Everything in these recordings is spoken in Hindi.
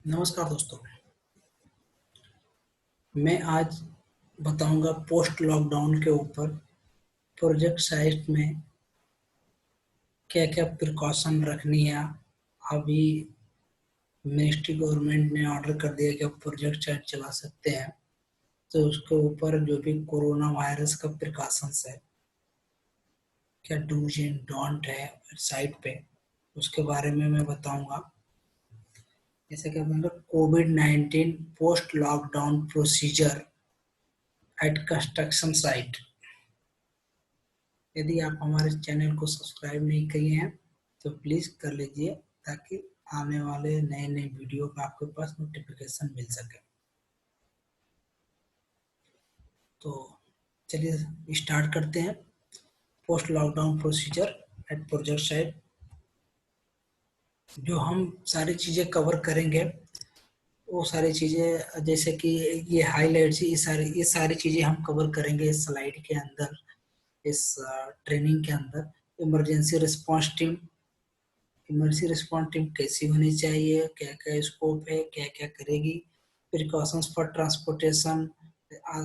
नमस्कार दोस्तों। मैं आज बताऊंगा पोस्ट लॉकडाउन के ऊपर प्रोजेक्ट साइट में क्या क्या प्रिकॉशन रखनी है। अभी मिनिस्ट्री गवर्नमेंट ने ऑर्डर कर दिया कि आप प्रोजेक्ट साइट चला सकते हैं, तो उसके ऊपर जो भी कोरोना वायरस का प्रिकॉशंस है, क्या डूज एंड डोंट है साइट पे, उसके बारे में मैं बताऊंगा। जैसे कि अपने कोविड-19 post lockdown procedure at construction site. यदि आप हमारे चैनल को सब्सक्राइब नहीं किए हैं तो प्लीज़ कर लीजिए, ताकि आने वाले नए नए वीडियो का आपके पास नोटिफिकेशन मिल सके। तो चलिए स्टार्ट करते हैं। Post lockdown procedure at project site. जो हम सारी चीज़ें कवर करेंगे, वो सारी चीज़ें जैसे कि ये हाईलाइट्स, ये सारी चीज़ें हम कवर करेंगे इस स्लाइड के अंदर, इस ट्रेनिंग के अंदर। Emergency response team, emergency response team कैसी होनी चाहिए, क्या क्या स्कोप है, क्या क्या करेगी, प्रिकॉशंस फॉर ट्रांसपोर्टेशन,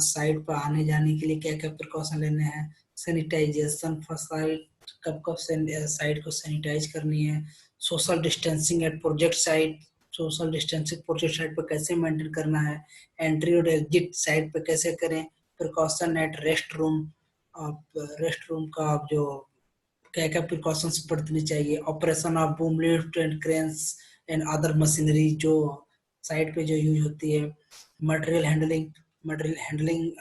साइट पर आने जाने के लिए क्या क्या प्रिकॉशन लेने हैं, सैनिटाइजेशन फॉर साइट, कब कब साइट को सैनिटाइज करनी है, social distancing at project site, social distancing project site पर कैसे मेंटेन करना है, एंट्री और एग्जिट साइट पर कैसे करें, precaution at rest room, rest room का आप जो क्या क्या प्रिकॉशंस बरतनी चाहिए, operation of boom lift and cranes and other machinery जो साइट पे जो यूज होती है, मटेरियल हैंडलिंग, मटेरियल हैंडलिंग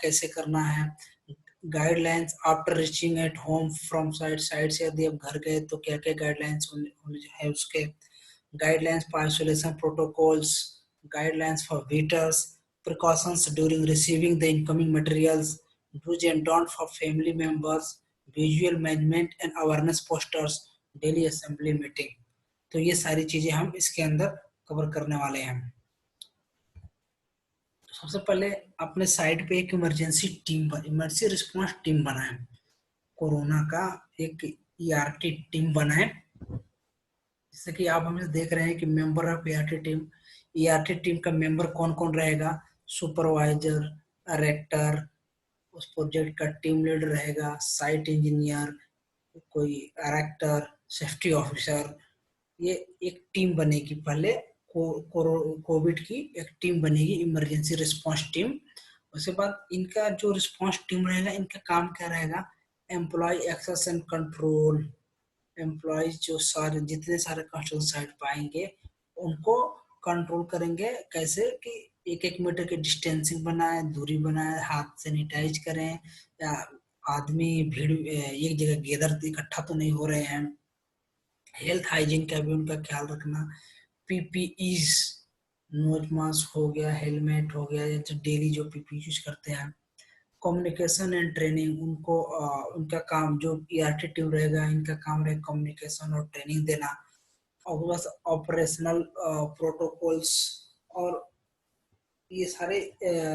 कैसे करना है, guidelines after reaching at home from site, site से यदि आप घर गए तो क्या क्या गाइडलाइंस होने है उसके, guidelines for isolation protocols, guidelines for visitors, precautions during receiving the incoming materials, do's and don't for family members, visual management and awareness posters, daily assembly meeting। तो ये सारी चीजें हम इसके अंदर कवर करने वाले हैं। तो सबसे पहले अपने साइट पे एक इमरजेंसी रिस्पांस टीम बनाए, कोरोना का एक ईआरटी टीम बनाए। जैसे कि आप हमें देख रहे हैं कि मेंबर ऑफ ईआरटी टीम का मेंबर कौन कौन रहेगा, सुपरवाइजर, डायरेक्टर, उस प्रोजेक्ट का टीम लीडर रहेगा, साइट इंजीनियर, कोई डायरेक्टर, सेफ्टी ऑफिसर। ये एक टीम बनेगी पहले, कोविड की एक टीम बनेगी, इमरजेंसी रिस्पांस टीम। उसके बाद इनका जो रिस्पांस टीम रहेगा, इनका काम क्या रहेगा, employee access and control. Employees जो सारे जितने सारे कंस्ट्रक्शन साइट पाएंगे उनको कंट्रोल करेंगे, कैसे कि एक एक मीटर की डिस्टेंसिंग बनाए, दूरी बनाए, हाथ सैनिटाइज करें, या आदमी भीड़ एक जगह गैदर इकट्ठा तो नहीं हो रहे हैं। हेल्थ हाइजीन का भी उनका ख्याल रखना, पीपीईज, नोज मास्क हो गया, हेलमेट हो गया, या जो डेली जो पीपी यूज करते हैं। कम्युनिकेशन एंड ट्रेनिंग, उनको उनका काम जो ईआरटी टीम रहेगा, इनका काम रहेगा कम्युनिकेशन और ट्रेनिंग देना। और बस ऑपरेशनल प्रोटोकॉल्स, और ये सारे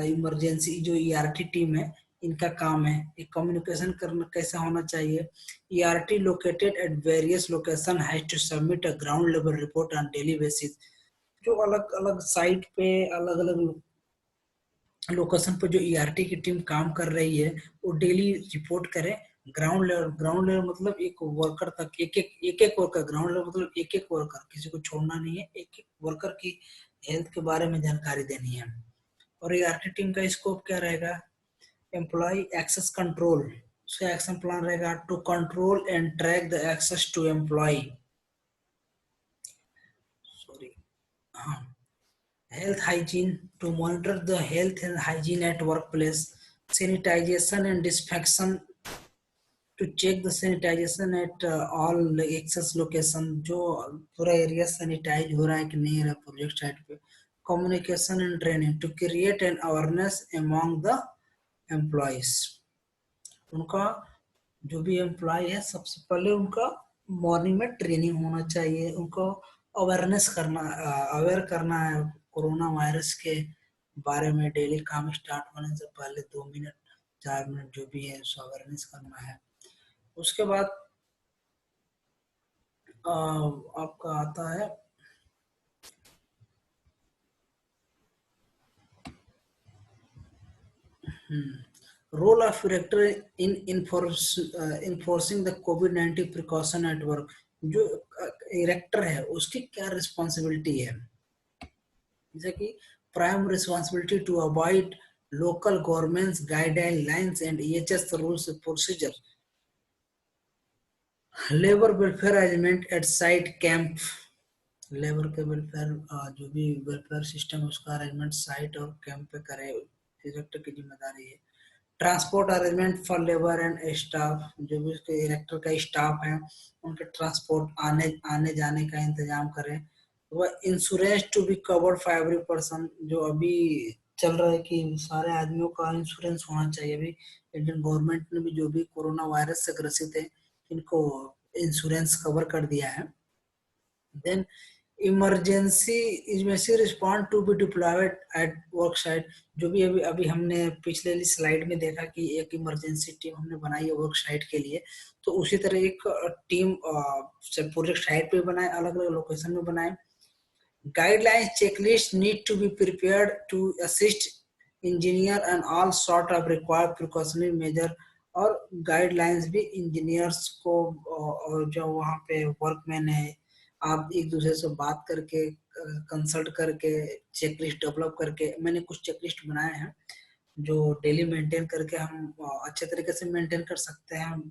इमरजेंसी जो ईआरटी टीम है, इनका काम है ये कम्युनिकेशन करना कैसा होना चाहिए। ERT located at various location has to submit a ground level report on daily basis. जो अलग अलग साइट पे अलग अलग लोकेशन पर जो ईआरटी की टीम काम कर रही है, वो डेली रिपोर्ट करे ग्राउंड लेवल मतलब एक वर्कर तक, एक एक वर्कर, ग्राउंड लेवल मतलब एक एक वर्कर, किसी को छोड़ना नहीं है, एक एक वर्कर की हेल्थ के बारे में जानकारी देनी है। और ईआरटी टीम का स्कोप क्या रहेगा, एम्प्लॉय एक्सेस कंट्रोल, उसका एक्शन प्लान रहेगा to control and track the access to employee, sorry, हाँ, health hygiene, to monitor the health and hygiene at workplace, sanitization and disinfection, to check the sanitization at all access location, जो पूरा एरिया सैनिटाइज हो रहा है कि नहीं हो रहा प्रोजेक्ट साइट पे। Communication and training, to create an awareness among the employees. उनका जो भी एम्प्लॉय है, सबसे पहले उनका मॉर्निंग में ट्रेनिंग होना चाहिए, उनको अवेयरनेस करना, अवेयर करना है कोरोना वायरस के बारे में। डेली काम स्टार्ट होने से पहले 2 मिनट 4 मिनट जो भी है उसको अवेयरनेस करना है। उसके बाद आपका आता है role of erector in enforcing the कोविड-19 प्रिकॉशन एट वर्क। जो इरेक्टर है उसकी क्या रिस्पॉन्सिबिलिटी है, जैसे कि prime responsibility to avoid local governments guidelines and EHS rules procedure, labour welfare arrangement at site camp. Labour के वेलफेयर जो भी वेलफेयर सिस्टम है उसका अरेंजमेंट साइट और कैंप पे करे, डायरेक्टर की जिम्मेदारी है। Transport arrangement for labour and staff, जो भी उसके डायरेक्टर का स्टाफ है उनके ट्रांसपोर्ट आने आने जाने का इंतजाम करें। वह insurance to be covered for every person, जो अभी चल रहा है कि सारे आदमियों का इंश्योरेंस होना चाहिए। अभी इंडियन गवर्नमेंट ने भी जो भी कोरोना वायरस से ग्रसित है इनको इंश्योरेंस कवर कर दिया है। Then emergency respond to be deployed at work site, जो भी अभी अभी हमने पिछले स्लाइड में देखा कि एक इमरजेंसी टीम हमने बनाई है वर्क साइट के लिए, तो उसी तरह एक टीम प्रोजेक्ट साइट पे बनाए, अलग अलग लोकेशन में बनाए। Guidelines checklist need to be prepared to assist engineer and all sort of required precautionary measure, और गाइडलाइंस भी इंजीनियर्स को और जो वहाँ पे वर्कमैन है, आप एक दूसरे से बात करके कंसल्ट करके चेकलिस्ट डेवलप करके, मैंने कुछ चेकलिस्ट बनाए हैं जो डेली मेंटेन करके हम अच्छे तरीके से मेंटेन कर सकते हैं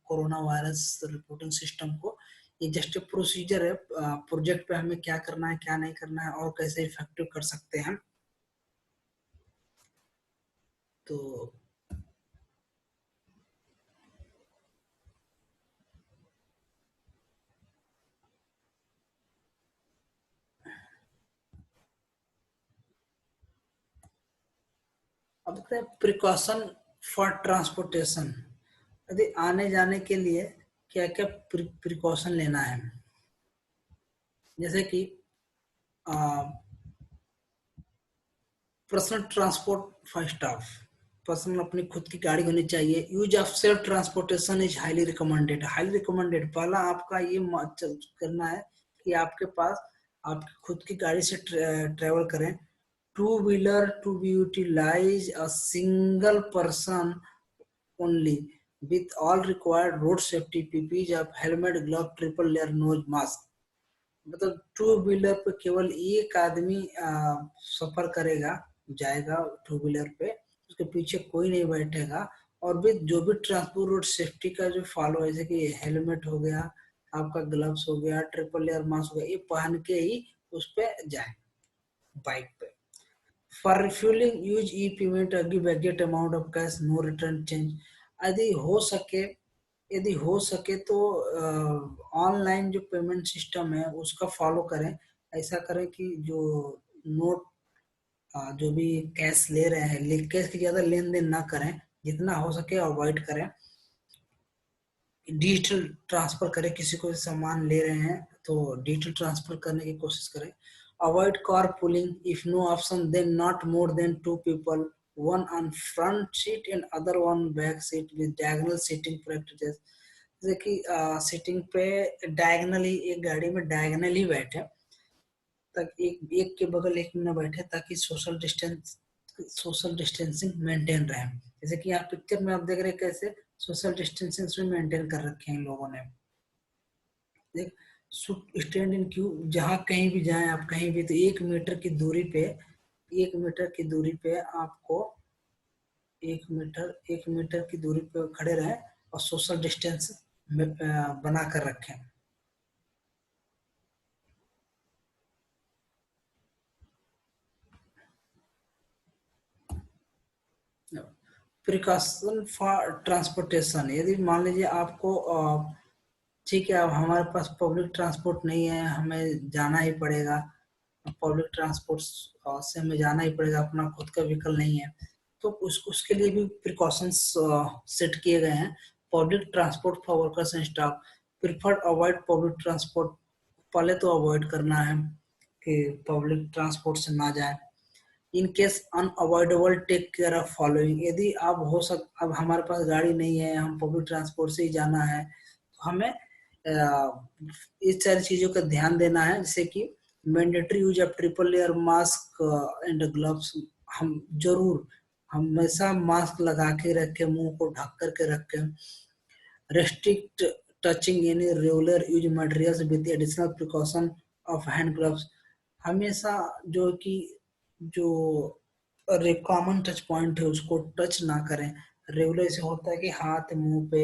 कोरोना वायरस रिपोर्टिंग सिस्टम को। ये जस्ट प्रोसीजर है, प्रोजेक्ट पे हमें क्या करना है क्या नहीं करना है और कैसे इफेक्टिव कर सकते हैं। तो अब देखते हैं प्रिकॉशन फॉर ट्रांसपोर्टेशन, यदि आने जाने के लिए क्या क्या प्रिकॉशन लेना है, जैसे कि personal transport for staff, personal अपनी खुद की गाड़ी होनी चाहिए। Use of self transportation is highly recommended, highly recommended. पहला आपका ये करना है कि आपके पास आपकी खुद की गाड़ी से ट्रेवल करें। Two wheeler to be utilise a single person only with all required road safety PPEs of helmet glove triple layer nose mask. मतलब टू व्हीलर पे केवल एक आदमी सफर करेगा, जाएगा टू व्हीलर पे, उसके पीछे कोई नहीं बैठेगा, और भी जो भी ट्रांसपोर्ट रोड सेफ्टी का जो फॉलो है, जैसे कि हेलमेट हो गया, आपका ग्लव्स हो गया, ट्रिपल लेयर मास्क हो गया, ये पहन के ही उस पे जाए बाइक पे। For refuelling use e payment, give exact amount of cash, no return change. यदि हो सके यदि हो सके तो ऑनलाइन जो पेमेंट सिस्टम है उसका फॉलो करें। ऐसा करें कि जो नोट जो भी कैश ले रहे हैं, कैश की ज्यादा लेन देन ना करें, जितना हो सके अवॉइड करें। डिजिटल ट्रांसफर करें, किसी को सामान ले रहे हैं तो डिजिटल ट्रांसफर करने की कोशिश करें। Avoid car pooling, if no option then not more than two people, one on front seat and other one back seat with diagonal seating practices. जैसे कि सीटिंग पे डायगनली, एक गाड़ी में डायगनली बैठे, ताकि एक एक के बगल एक में बैठे, ताकि सोशल डिस्टेंसिंग मेंटेन रहे। जैसे कि यहाँ पिक्चर में आप देख रहे हैं कैसे सोशल डिस्टेंसिंग मेंटेन कर रखे हैं इन लोगों ने। देख, स्टैंड इन क्यू, जहाँ कहीं भी जाएं आप, कहीं भी, तो 1 मीटर की दूरी पे, 1 मीटर की दूरी पे आपको 1 मीटर की दूरी पे खड़े रहें और सोशल डिस्टेंस बना कर रखें। प्रिकॉशन फॉर ट्रांसपोर्टेशन, यदि मान लीजिए आपको ठीक है, अब हमारे पास पब्लिक ट्रांसपोर्ट नहीं है, हमें जाना ही पड़ेगा, पब्लिक ट्रांसपोर्ट से हमें जाना ही पड़ेगा, अपना खुद का व्हीकल नहीं है, तो उसके लिए भी प्रिकॉशंस सेट किए गए हैं। Public transport for workers and staff, preferred avoid public transport, पहले तो अवॉइड करना है कि पब्लिक ट्रांसपोर्ट से ना जाए। In case unavoidable take care of following, यदि आप हो सक अब हमारे पास गाड़ी नहीं है, हम पब्लिक ट्रांसपोर्ट से ही जाना है, तो हमें इस सारी चीजों का ध्यान देना है, जैसे कि mandatory use of triple layer mask and gloves, हम जरूर हमेशा मास्क लगा के रखें, मुंह को ढक करके रखें। Restrict touching any regular use materials with additional precaution of hand gloves। हमेशा जो कि जो कॉमन टच पॉइंट है उसको टच ना करें। रेगुलर ऐसे होता है कि हाथ मुंह पे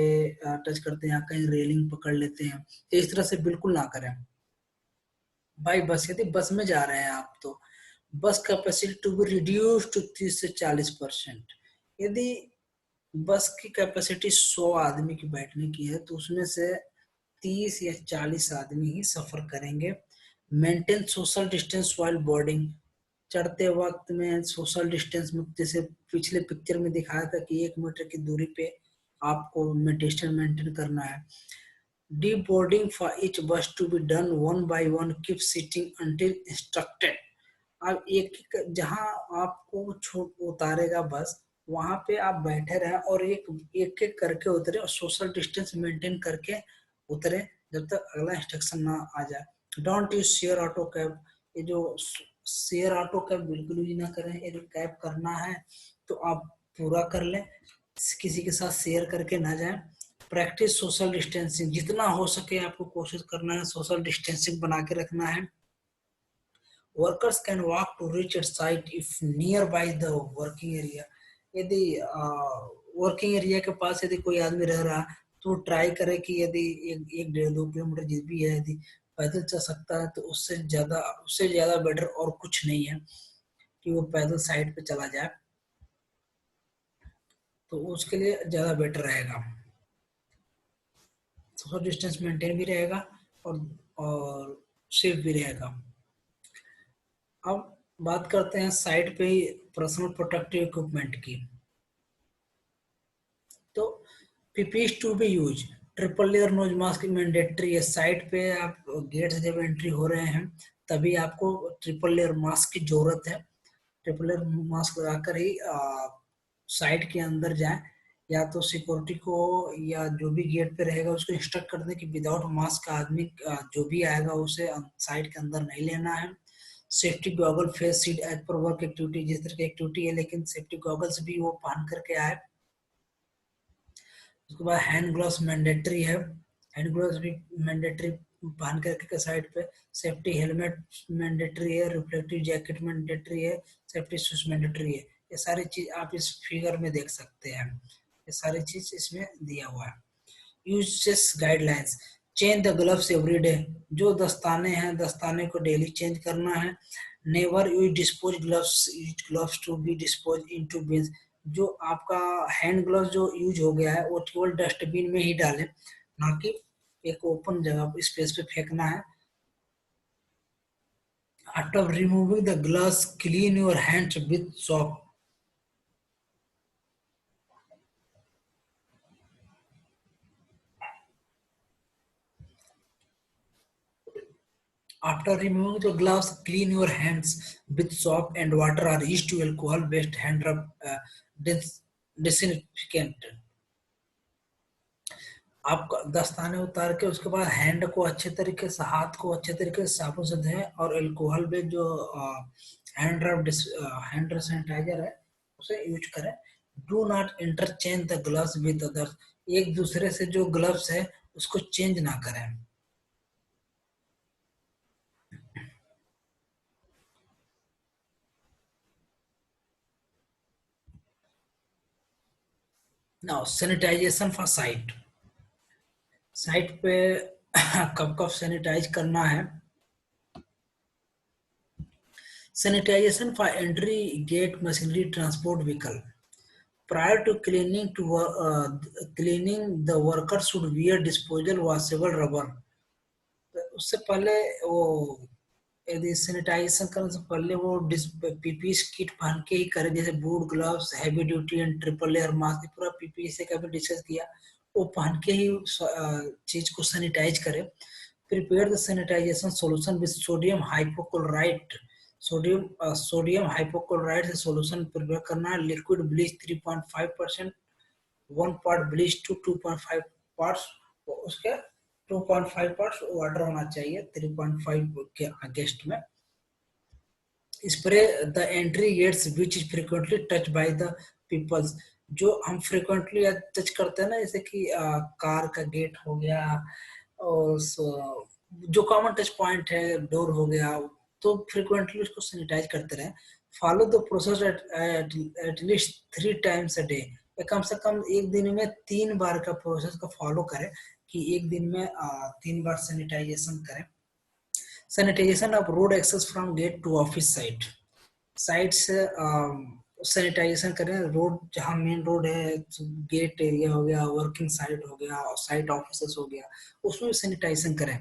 टच करते हैं या कहीं रेलिंग पकड़ लेते हैं, तो इस तरह से बिल्कुल ना करें। बाई बस, यदि बस में जा रहे हैं आप तो bus capacity to be reduce to 30 से 40%। यदि बस की कैपेसिटी 100 आदमी की बैठने की है तो उसमें से 30 या 40 आदमी ही सफर करेंगे। Maintain social distance while boarding. चढ़ते वक्त में सोशल डिस्टेंस में, जैसे पिछले पिक्चर में दिखाया था कि 1 मीटर की दूरी पे आपको डिस्टेंस मेंटेन करना है। Deboarding for each bus to be done one by one, keep sitting until instructed। अब एक जहां आपको उतारेगा बस, वहां पे आप बैठे रहे और एक एक करके उतरे और सोशल डिस्टेंस मेंटेन करके उतरे जब तक अगला इंस्ट्रक्शन ना आ जाए। Don't use share auto cab. ये जो शेयर ऑटो कैब बिल्कुल यूज ना करें। यदि कैब करना है तो आप पूरा कर लें, किसी के साथ शेयर करके ना जाएं। Practice social distancing. जितना हो सके आपको कोशिश करना है सोशल डिस्टेंसिंग बना के रखना है। Workers can walk to reach it site if nearby the working area. यदि वर्किंग एरिया के पास यदि कोई आदमी रह रहा तो ट्राई करे कि यदि 1-1.5-2 किलोमीटर जिस भी है यदि पैदल चल सकता है तो उससे ज्यादा बेटर और कुछ नहीं है कि वो पैदल साइड पे चला जाए, तो उसके लिए ज्यादा बेटर रहेगा। सोशल डिस्टेंस मेंटेन भी रहेगा और सेफ भी रहेगा। अब बात करते हैं साइड पे ही पर्सनल प्रोटेक्टिव इक्विपमेंट की। तो PPE to be use. Triple layer nose mask mandatory है। साइड पे आप गेट से जब एंट्री हो रहे हैं तभी आपको ट्रिपल लेयर मास्क की जरूरत है। ट्रिपल लेयर मास्क लगाकर ही साइड के अंदर जाए, या तो सिक्योरिटी को या जो भी गेट पे रहेगा उसको इंस्ट्रक्ट कर दें कि विदाउट मास्क आदमी जो भी आएगा उसे साइड के अंदर नहीं लेना है। Safety goggle face shield as per work activity. जिस तरह की एक्टिविटी है लेकिन सेफ्टी गॉगल्स भी वो पहन करके आए। उसके बाद हैंड ग्लव्स मैंडेटरी है। हैंड ग्लव्स भी मैंडेटरी पहन करके साइड पे। सेफ्टी हेलमेट मैंडेटरी है। रिफ्लेक्टिव जैकेट मैंडेटरी है। सेफ्टी शूज मैंडेटरी है। ये सारी चीज आप इस फिगर में देख सकते हैं। ये सारी चीज इसमें दिया हुआ है। Uses guidelines. Change the gloves every day. जो दस्ताने हैं दस्ताने को डेली चेंज करना है। Never use dispose gloves, use gloves to be dispose into bins. जो आपका हैंड ग्लव्स जो यूज हो गया है वो केवल डस्टबिन में ही डालें, ना कि एक ओपन जगह स्पेस पे फेंकना है। After removing the gloves clean your hands with soap. After removing the gloves, clean your hands with soap and water or used to alcohol-based hand rub disinfectant। आप दस्ताने उतार के उसके बाद हैंड को अच्छे तरीके से, हाथ को अच्छे तरीके से साबुन से धोएं और अल्कोहल बेस्ड जो हैंड रब हैंड सैनिटाइजर है उसे यूज करें। Do not interchange the gloves with others. एक दूसरे से जो ग्लव्स है उसको चेंज ना करें। Now sanitisation for site. Site पे कब कब सैनिटाइज करना है। Sanitisation for entry gate machinery transport vehicle. Prior to cleaning, the worker should wear disposable washable rubber। उससे पहले वो यदि सैनिटाइजेशन करने से पहले वो पीपी किट पहन के ही करे, जैसे boot, gloves, heavy duty and triple layer mask. पूरा पीपी से कभी डिस्कस किया, वो पहन के ही चीज को सैनिटाइज करे। Prepare the sanitisation solution with sodium hypochlorite. Sodium hypochlorite से सॉल्यूशन प्रिपेयर करना है। Liquid bleach 3.5%, 1 part bleach to 2.5 parts. उसके 2.5 पार्ट्स वाटर होना चाहिए 3.5 के अगेंस्ट में। Spray the entry gates which is frequently touch by the peoples जो हम फ्रिक्वेंटली टच करते हैं ना, जैसे कि कार का गेट हो गया, और जो कॉमन टच पॉइंट है, डोर हो गया, तो फ्रिक्वेंटली उसको सैनिटाइज करते रहे। Follow the process at least 3 times a day, कम से कम एक दिन में 3 बार का प्रोसेस को फॉलो करें, कि एक दिन में 3 बार सैनिटाइजेशन करें। Sanitisation of road access from gate to office site, side से सैनिटाइजेशन करें। रोड जहाँ मेन रोड है, गेट एरिया हो गया, वर्किंग साइट हो गया, साइट ऑफिस हो गया, उसमें सैनिटाइजेशन करें।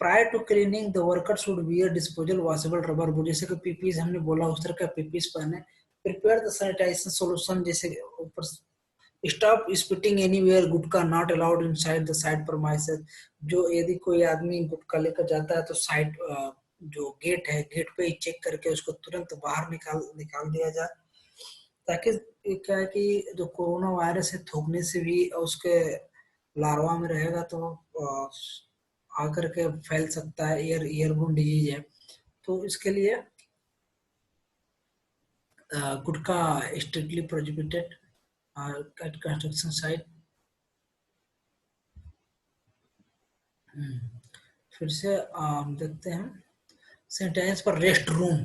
Prior to cleaning the worker should wear disposal washable rubber boot, जैसे कि पीपीस हमने बोला उस तरह का पीपीस पहने। प्रिपेयर द सैनिटाइजेशन सॉल्यूशन, जैसे ऊपर stop spitting anywhere, gutka not allowed inside the side premises, जो यदि कोई आदमी गुटखा लेकर जाता है तो साइड जो गेट है, गेट पे ही चेक करके उसको तुरंत बाहर निकाल निकाल दिया जाए, ताकि क्या है कि जो कोरोना वायरस है थूकने से भी उसके लार्वा में रहेगा, तो आकर के फैल सकता है, एयरबोर्न डिजीज है। तो इसके लिए gutkha strictly prohibited at construction site. फिर से देखते हैं सेंटेंस पर रेस्ट रूम।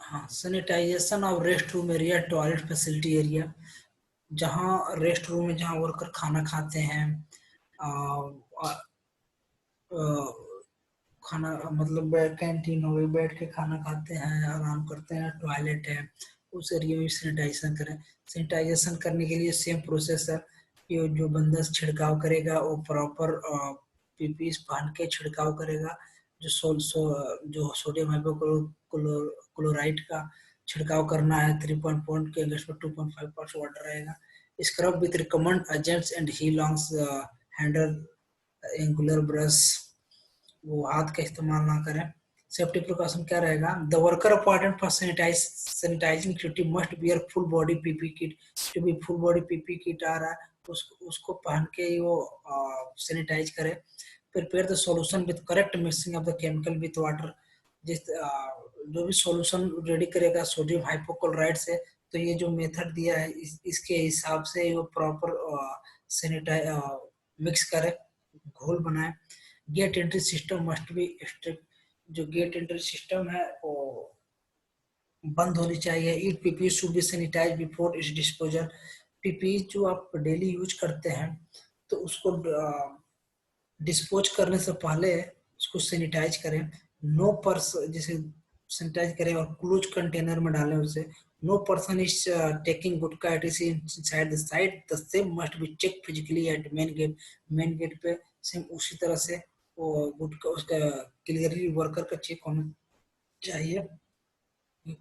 हाँ, sanitisation of rest room area, toilet facility area, जहाँ रेस्ट रूम में जहाँ वर्कर खाना खाते हैं, आ, आ, आ, खाना मतलब कैंटीन हो गई, बैठ के खाना खाते हैं, आराम करते हैं, टॉयलेट है, उस एरिया में सैनिटाइजेशन करें। सैनिटाइजेशन करने के लिए सेम प्रोसेस है कि जो बंदा छिड़काव करेगा वो प्रॉपर पीपीस पहन के छिड़काव करेगा। जो जो सोडियम हाइपोक्लोराइड का छिड़काव करना है, 3 पॉइंट के अगेंस्ट में 2.5% वाटर रहेगा। Scrub with recommend agents and he longs handle angular brush, वो हाथ का इस्तेमाल ना करें। सेफ्टी प्रिकॉशन क्या रहेगा? The worker appointed for sanitising duty must bear full body PP kit, जो भी फुल बॉडी पीपी किट आ रहा है उसको पहन के ही वो सैनिटाइज करे। Prepare the solution with correct mixing of the chemical with water, जिस जो भी सॉल्यूशन रेडी करेगा सोडियम हाइपोक्लोराइड से, तो ये जो मेथड दिया है इसके हिसाब से वो प्रॉपर सैनिटाइज मिक्स करे, घोल बनाए। Gate entry system must be strict, जो गेट एंट्री सिस्टम है वो बंद होनी चाहिए। Each PP should be sanitised before its disposal, PP जो आप डेली यूज करते हैं तो उसको डिस्पोज करने से पहले उसको सैनिटाइज करें। नो पर्स जैसे सैनिटाइज करें और क्लोज कंटेनर में डालें उसे। No person is taking gutkha it is inside the site, the same must be check physically at main gate, main gate पे सेम उसी तरह से वो गुटखा उसका क्लियरली वर्कर का चेक होना चाहिए,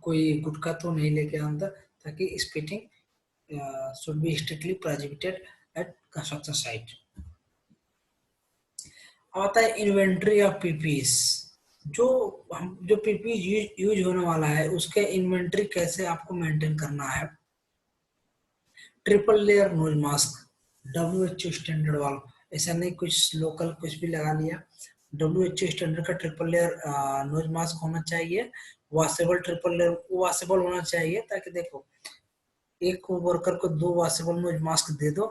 कोई गुटखा तो नहीं लेके अंदर, ताकि spitting should be strictly prohibited at construction site. आता है इन्वेंट्री ऑफ पीपीस, जो हम जो पीपी यूज होने वाला है उसके इन्वेंट्री कैसे आपको मेंटेन करना है। Triple layer nose mask, WHO standard वाला, ऐसा नहीं कुछ लोकल कुछ भी लगा लिया। WHO स्टैंडर्ड का ट्रिपल लेयर नोज मास्क होना चाहिए। वॉशेबल ट्रिपल लेयर वॉशेबल होना चाहिए, ताकि देखो एक वर्कर को 2 वॉशेबल नोज मास्क दे दो,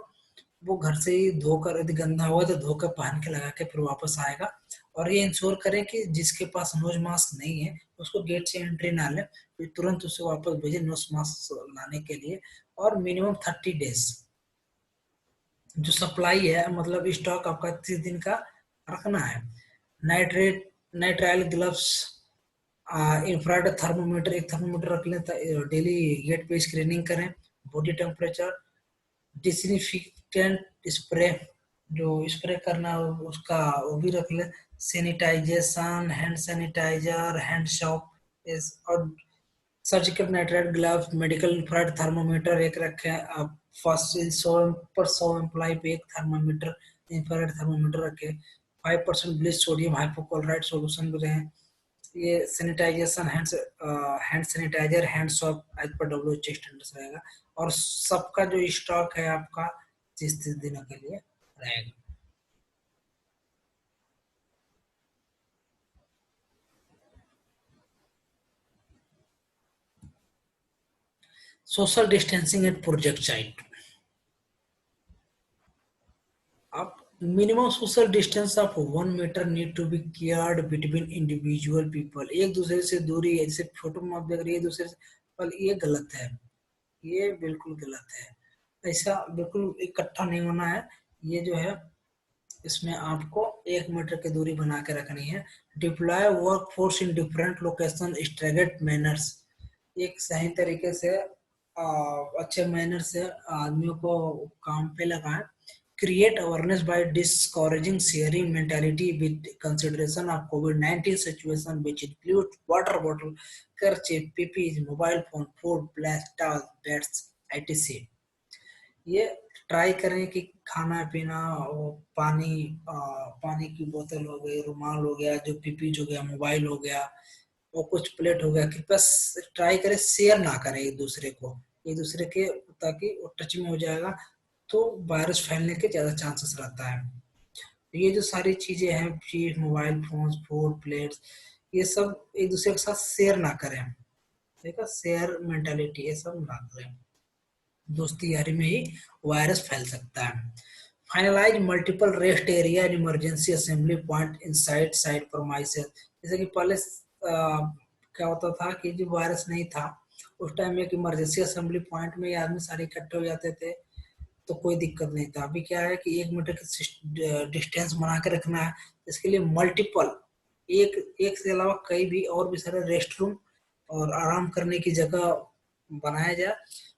वो घर से ही धोकर, यदि गंदा हुआ तो धोकर पहन के लगा के फिर वापस आएगा। और ये इंश्योर करें कि जिसके पास नोज मास्क नहीं है उसको गेट से एंट्री ना ले, फिर तुरंत उसे वापस भेजे नोज मास्क लाने के लिए। और मिनिमम 30 डेज जो सप्लाई है, मतलब स्टॉक आपका 30 दिन का रखना है। Nitrate nitrile gloves, infrared thermometer, एक थर्मोमीटर रख लें, डेली गेट पे स्क्रीनिंग करें। बॉडी टेम्परेचर, डिसइंफेक्टेंट स्प्रे, जो स्प्रे करना है उसका वो भी रख ले। Sanitisation, hand sanitiser, hand soap, और surgical nitride gloves, medical infrared thermometer एक रखें आप। फर्स्ट 100 एम्प्लॉय पे एक थर्मोमीटर, इंफ्रारेड थर्मोमीटर रखें। 5% ब्लीच सोडियम हाइपोक्लोराइड सोल्यूशन भी रहे। ये sanitisation hand sanitiser, hand soap as per WHO standards रहेगा। और सबका जो स्टॉक है आपका 30 दिनों के लिए रहेगा। Social distancing at project site. आप minimum social distance of 1 metre need to be cared between individual people. एक दूसरे से दूरी, जैसे फोटो में आप देख रहे हैं एक दूसरे से, पर ये गलत है, ये बिल्कुल गलत है। ऐसा बिल्कुल इकट्ठा नहीं होना है। ये जो है इसमें आपको 1 मीटर की दूरी बना के रखनी है। Deploy work force in different location staggered manners. एक सही तरीके से अच्छे मैनर से आदमियों को काम पे लगाएं। Create awareness by discouraging sharing mentality with consideration of कोविड-19 situation which include water bottle, kerchief, PP, mobile phone, food, plastic, beds, etc। ये ट्राई करें कि खाना पीना और पानी, पानी की बोतल हो गई, रुमाल हो गया, जो पीपीज हो गया, मोबाइल हो गया और कुछ प्लेट हो गया, कृपया ट्राई करें शेयर ना करें एक दूसरे को, एक दूसरे के, ताकि वो टच में हो जाएगा तो वायरस फैलने के ज्यादा चांसेस रहता है। ये जो सारी चीजें हैं, चीज, मोबाइल फोन, फूड, प्लेट्स, ये सब एक दूसरे के साथ शेयर ना करें। ठीक है, शेयर मेंटालिटी ये सब ना करें, दोस्ती यारी में ही वायरस फैल सकता है। Finalise multiple rest area and emergency assembly point inside side premises. जैसे कि पहले क्या होता था कि जो वायरस नहीं था उस टाइम एक इमरजेंसी असेंबली पॉइंट में आदमी सारे इकट्ठे हो जाते थे तो कोई दिक्कत नहीं था। अभी क्या है कि 1 मीटर की डिस्टेंस बना के रखना है, इसके लिए मल्टीपल, एक एक से अलावा कई भी और भी सारे रेस्ट रूम और आराम करने की जगह बनाया जाए।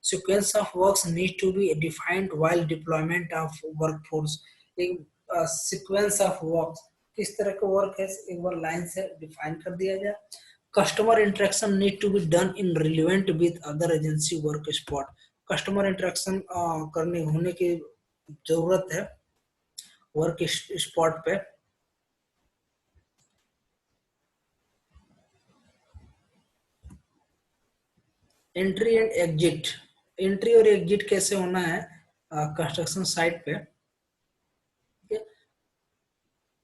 Sequence of works need to be defined while deployment of workforce। एक सीक्वेंस ऑफ वर्क, किस तरह का वर्क है एक बार लाइन से डिफाइन कर दिया जाए। Customer interaction need to be done in relevant with other agency work spot. Customer interaction करने होने की जरूरत है वर्क स्पॉट पे। एंट्री एंड एग्जिट, एंट्री और एग्जिट कैसे होना है कंस्ट्रक्शन साइट पे।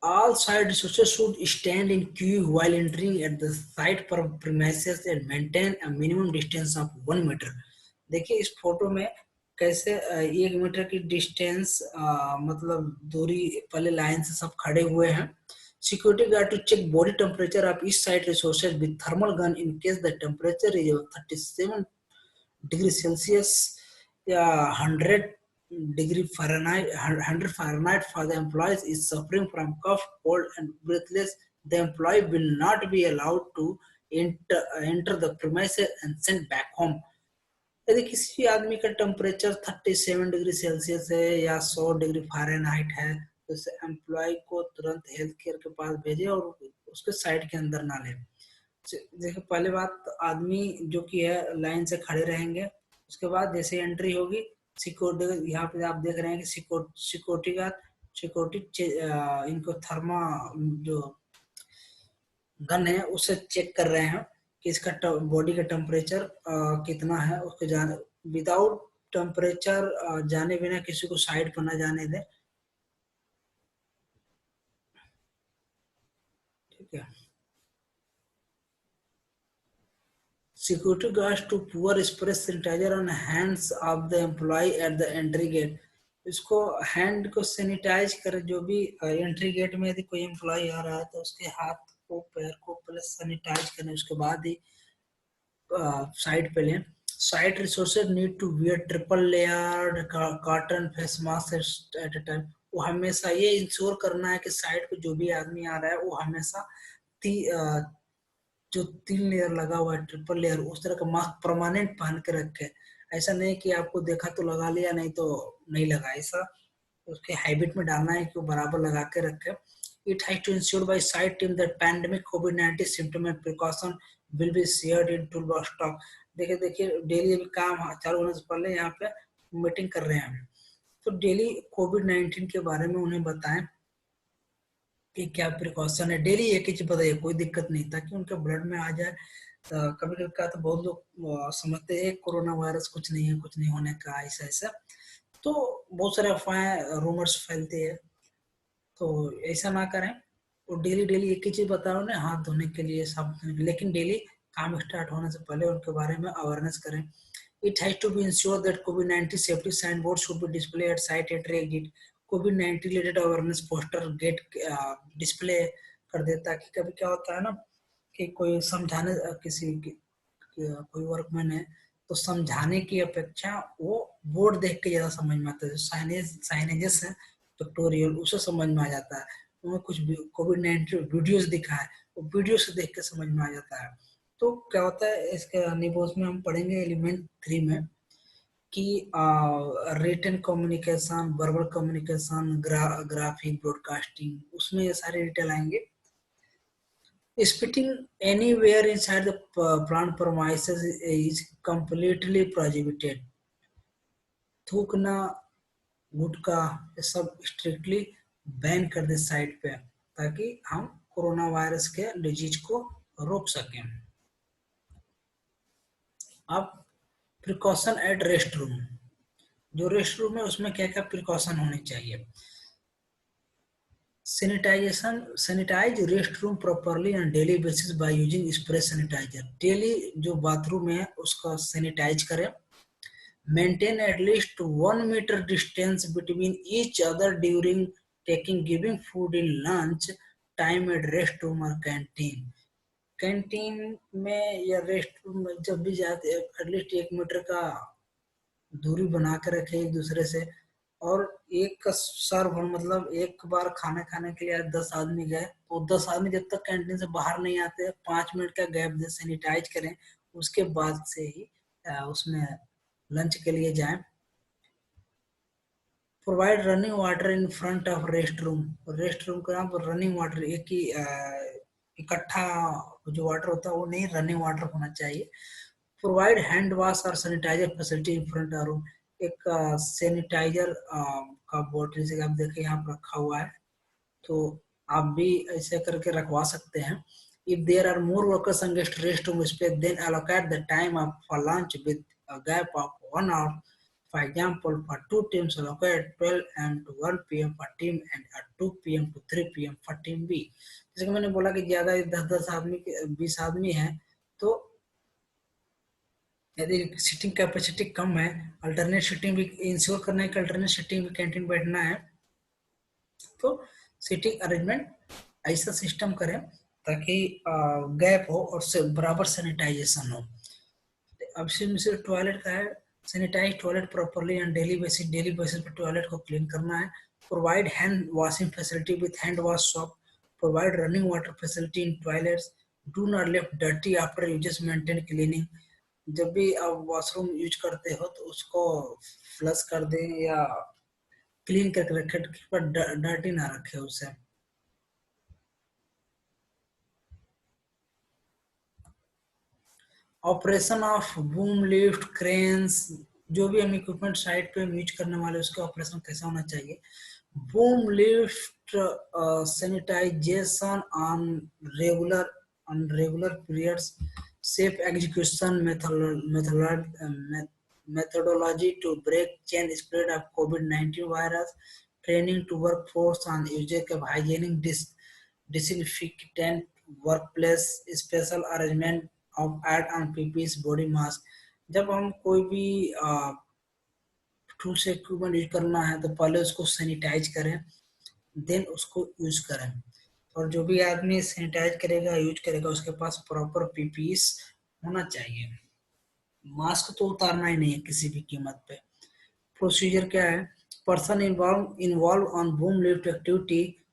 All site resources should stand in queue while entering at the site premises and maintain a minimum distance of 1 metre. देखिए इस फोटो में कैसे 1 मीटर की डिस्टेंस, मतलब दूरी, पहले लाइन से सब खड़े हुए हैं। Security guard to check body temperature of each site resources with thermal gun in case the temperature is 37 degree Celsius या 100 Fahrenheit for the employees is suffering from cough, cold and breathless, the employee will not be allowed to enter the premises and sent back home। यदि किसी भी आदमी का टेम्परेचर 37 डिग्री सेल्सियस है या 100 डिग्री फ़ारेनहाइट है तो उस एम्प्लॉय को तुरंत हेल्थ केयर के पास भेजे और उसके साइट के अंदर ना ले। देखिए पहले बात, आदमी जो कि है लाइन से खड़े रहेंगे, उसके बाद जैसे एंट्री होगी सिक्योरिटी, यहाँ पे आप देख रहे हैं कि सिक्योरिटी गार्ड, सिक्योरिटी इनको थर्मा जो गन है उससे चेक कर रहे हैं कि इसका बॉडी का टेम्परेचर कितना है, उसको जाने, विदाउट टेम्परेचर जाने बिना किसी को साइड पर ना जाने दे। ठीक है, security guards to pour spray sanitizer on hands of the employee at the entry gate। इसको हैंड को सैनिटाइज कर, जो भी एंट्री गेट में यदि कोई एम्प्लॉय आ रहा है तो उसके हाथ को पैर को पहले सैनिटाइज करें, उसके बाद ही साइड पे लें। Site resources need to wear triple layered cotton face mask at a time. वो हमेशा ये इंश्योर करना है कि साइड पे जो भी आदमी आ रहा है वो हमेशा जो 3 लेयर लगा हुआ है, ट्रिपल लेयर, उस तरह का मास्क परमानेंट पहन के रखे। ऐसा नहीं कि आपको देखा तो लगा लिया, नहीं तो नहीं लगा, ऐसा उसके हैबिट में डालना है कि वो बराबर लगा के रखे। It has to ensure by site team that pandemic कोविड-19 symptom and precaution will be shared in tool box stock. देखिए देखिए डेली अभी काम चालू होने से पहले यहाँ पे मीटिंग कर रहे हैं, तो डेली कोविड-19 के बारे में उन्हें बताएं कि क्या प्रिकॉशन है। डेली एक ही चीज बताइए, कोई दिक्कत नहीं, ताकि उनके ब्लड में आ जाए। कभी कभी क्या तो बहुत लोग समझते हैं कोरोना वायरस कुछ नहीं है, कुछ नहीं होने का, ऐसा ऐसा, तो बहुत सारे अफवाहें रूमर्स फैलती है, तो ऐसा ना करें। और डेली डेली एक ही चीज बताओ ना, हाथ धोने के लिए, साबुन, लेकिन डेली काम स्टार्ट होने से पहले उनके बारे में अवेयरनेस करें। It has to be ensured that COVID-19 safety signboard should be displayed at site entry exit. COVID-19 related awareness poster gate display कर दे, ताकि कभी क्या होता है ना कि कोई समझाने कोई वर्कमैन है तो समझाने की अपेक्षा वो बोर्ड देख के ज्यादा समझ में आता है। साइनेजेस है पिक्टोरियल, उसे समझ में आ जाता है। उन्हें कुछ कोविड-19 वीडियोस दिखा है, वो वीडियो से देख के समझ में आ जाता है। तो क्या होता है इसके निबोस में हम पढ़ेंगे एलिमेंट 3 में कि written communication, verbal communication, graphic, broadcasting, उसमें ये सारे डिटेल आएंगे। Spitting anywhere inside the plant premises is completely prohibited. थूकना, गुटखा, ये सब स्ट्रिक्टली बैन कर दे साइड पे, ताकि हम कोरोना वायरस के डिजीज को रोक सकें। अब प्रिकॉशन एट रेस्ट रूम, जो रेस्ट रूम है उसमें क्या क्या प्रिकॉशन होनी चाहिए। Sanitisation, sanitise rest room properly on daily basis by using spray sanitiser. Daily जो बाथरूम है उसका सैनिटाइज करें। Maintain at least 1 metre distance between each other during taking giving food in lunch time at rest room और कैंटीन। कैंटीन में या रेस्ट रूम में जब भी जाते एटलीस्ट 1 मीटर का दूरी बना के रखे एक दूसरे से। और एक सर्व मतलब एक बार खाना खाने के लिए 10 आदमी गए तो 10 आदमी जब तक कैंटीन से बाहर नहीं आते 5 मिनट का गैप दे, सैनिटाइज करें, उसके बाद से ही उसमें लंच के लिए जाएं। Provide running water in front of rest room, rest room का रनिंग वाटर एक ही इकट्ठा जो वाटर होता है वो नहीं, रनिंग वाटर होना चाहिए। प्रोवाइड हैंड वॉश और sanitiser facility in front of room, एक सैनिटाइजर का बोतल से आप देखें यहाँ पर रखा हुआ है, तो आप भी ऐसे करके रखवा सकते हैं। If there are more workers engaged restroom space, then allocate the time of for lunch with a gap of 1 hour. For example, for 2 teams, allocate 12 am to 1 pm for team and at 2 pm to 3 pm for team B. जैसे कि मैंने बोला कि ज्यादा 10-10 आदमी 20 आदमी है, तो यदि सीटिंग कैपेसिटी कम है, अल्टरनेट सीटिंग भी इंश्योर करना है कि अल्टरनेट सीटिंग भी कैंटीन बैठना है, तो सीटिंग अरेंजमेंट ऐसा सिस्टम करें ताकि गैप हो और बराबर सैनिटाइजेशन हो। अब सिर्फ टॉयलेट का है, sanitize toilet properly on daily basis पे टॉयलेट को क्लीन करना है। Provide hand washing facility with hand wash soap. Provide running water facility in toilets. Do not left dirty after uses, maintain cleaning. जब भी आप वॉशरूम यूज करते हो तो उसको फ्लश कर दें या क्लीन करके रखें, पर डर्टी ना रखें उसे। Operation of boom lift cranes, जो भी हम इक्विपमेंट साइट पे यूज करने वाले उसका ऑपरेशन कैसा होना चाहिए। Boom lift sanitization on regular periods. Safe execution methodology to break chain spread of COVID-19 virus. Training to workforce on usage of hygienic disinfectant workplace. Special arrangement of add-on PPEs body mask. जब हम कोई भी टूल से इक्विपमेंट यूज करना है तो पहले उसको सैनिटाइज करें, देन उसको यूज करें। और जो भी आदमी सैनिटाइज करेगा यूज करेगा उसके पास प्रॉपर पीपीईस होना चाहिए। मास्क तो उतारना ही नहीं है किसी भी कीमत पे। प्रोसीजर क्या है। Person involve on boom lift activity